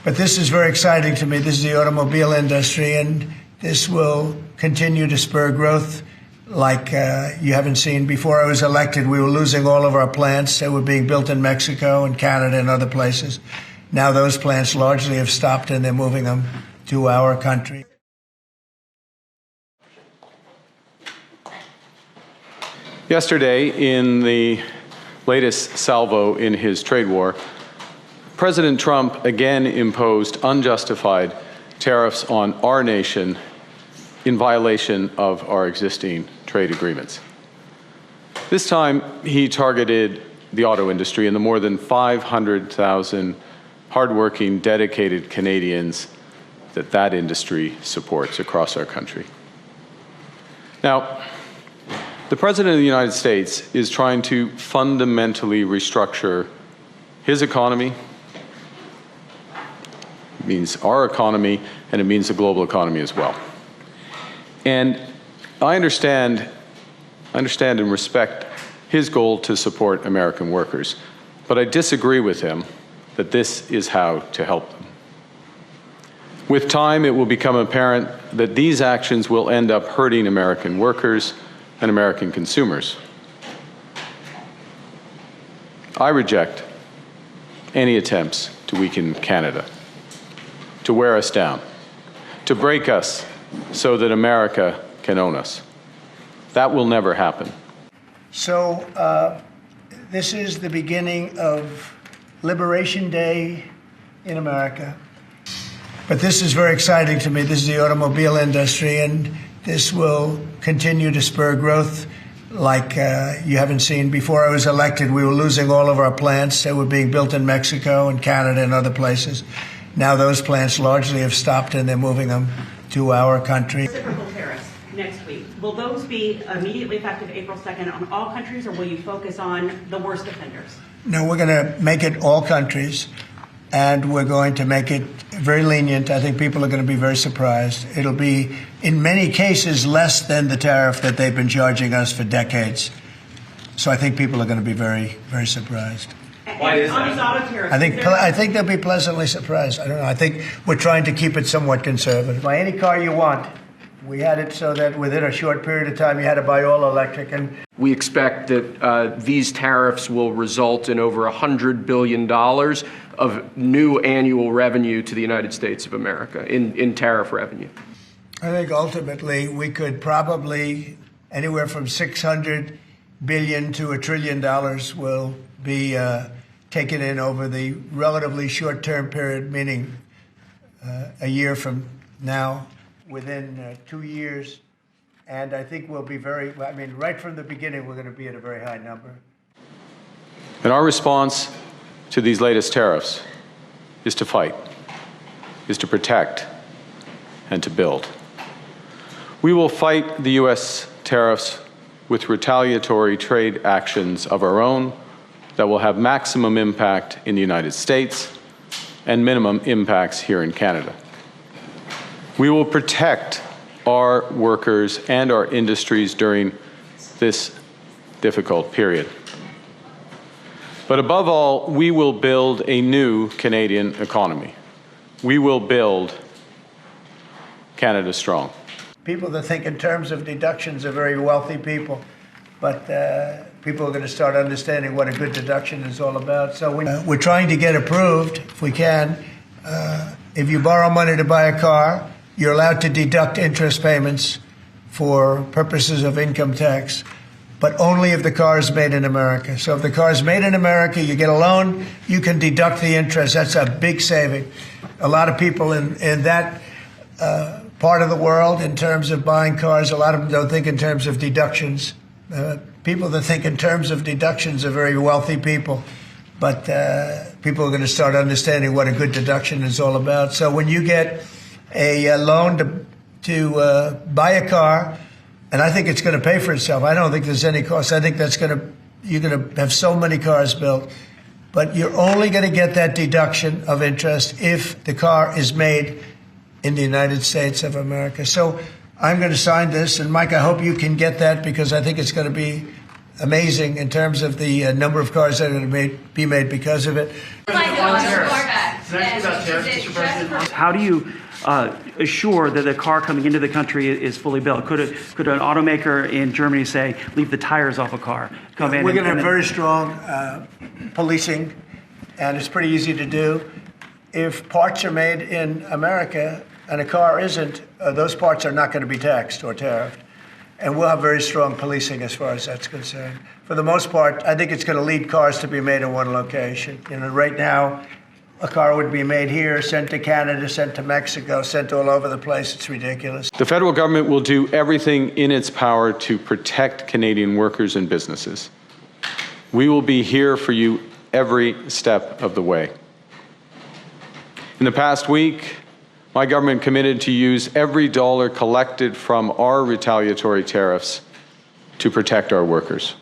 But this is very exciting to me. This is the automobile industry, and this will continue to spur growth like you haven't seen. Before I was elected, we were losing all of our plants. They were being built in Mexico and Canada and other places. Now those plants largely have stopped, and they're moving them to our country. Yesterday, in the latest salvo in his trade war, President Trump again imposed unjustified tariffs on our nation in violation of our existing trade agreements. This time, he targeted the auto industry and the more than 500,000 hardworking, dedicated Canadians that industry supports across our country. Now, the President of the United States is trying to fundamentally restructure his economy. It means our economy, and it means the global economy as well. And I understand and respect his goal to support American workers, but I disagree with him that this is how to help them. With time, it will become apparent that these actions will end up hurting American workers and American consumers. I reject any attempts to weaken Canada, to wear us down, to break us so that America can own us. That will never happen. So this is the beginning of Liberation Day in America. But this is very exciting to me. This is the automobile industry, and this will continue to spur growth like you haven't seen. Before I was elected, we were losing all of our plants. They were being built in Mexico and Canada and other places. Now those plants largely have stopped, and they're moving them to our country. Reciprocal tariffs next week. Will those be immediately effective April 2nd on all countries, or will you focus on the worst offenders? No, we're going to make it all countries, and we're going to make it very lenient. I think people are going to be very surprised. It'll be, in many cases, less than the tariff that they've been charging us for decades. So I think people are going to be very, very surprised. Why is that? On auto tariffs, I think they'll be pleasantly surprised. I don't know. I think we're trying to keep it somewhat conservative. Buy any car you want. We had it so that within a short period of time, you had to buy all electric. And we expect that these tariffs will result in over $100 billion of new annual revenue to the United States of America in tariff revenue. I think ultimately we could probably anywhere from $600 billion to $1 trillion will be taken in over the relatively short-term period, meaning a year from now, within 2 years. And I think we'll be right from the beginning, we're going to be at a very high number. And our response to these latest tariffs is to fight, is to protect, and to build. We will fight the U.S. tariffs with retaliatory trade actions of our own that will have maximum impact in the United States and minimum impacts here in Canada. We will protect our workers and our industries during this difficult period. But above all, we will build a new Canadian economy. We will build Canada strong. People that think in terms of deductions are very wealthy people, but people are going to start understanding what a good deduction is all about. So we're trying to get approved, if we can. If you borrow money to buy a car, you're allowed to deduct interest payments for purposes of income tax, but only if the car is made in America. So if the car is made in America, you get a loan, you can deduct the interest. That's a big saving. A lot of people in that part of the world, in terms of buying cars, a lot of them don't think in terms of deductions. People that think in terms of deductions are very wealthy people, but people are going to start understanding what a good deduction is all about. So when you get a loan to buy a car, and I think it's going to pay for itself. I don't think there's any cost. I think you're going to have so many cars built, but you're only going to get that deduction of interest if the car is made in the United States of America. So I'm going to sign this, and Mike, I hope you can get that, because I think it's going to be amazing in terms of the number of cars that are going to be made because of it. How do you assure that the car coming into the country is fully built? Could an automaker in Germany say, leave the tires off a car? We're going to have very strong policing, and it's pretty easy to do. If parts are made in America and a car isn't, those parts are not going to be taxed or tariffed. And we'll have very strong policing as far as that's concerned. For the most part, I think it's going to lead cars to be made in one location. You know, right now, a car would be made here, sent to Canada, sent to Mexico, sent all over the place. It's ridiculous. The federal government will do everything in its power to protect Canadian workers and businesses. We will be here for you every step of the way. In the past week, my government committed to use every dollar collected from our retaliatory tariffs to protect our workers.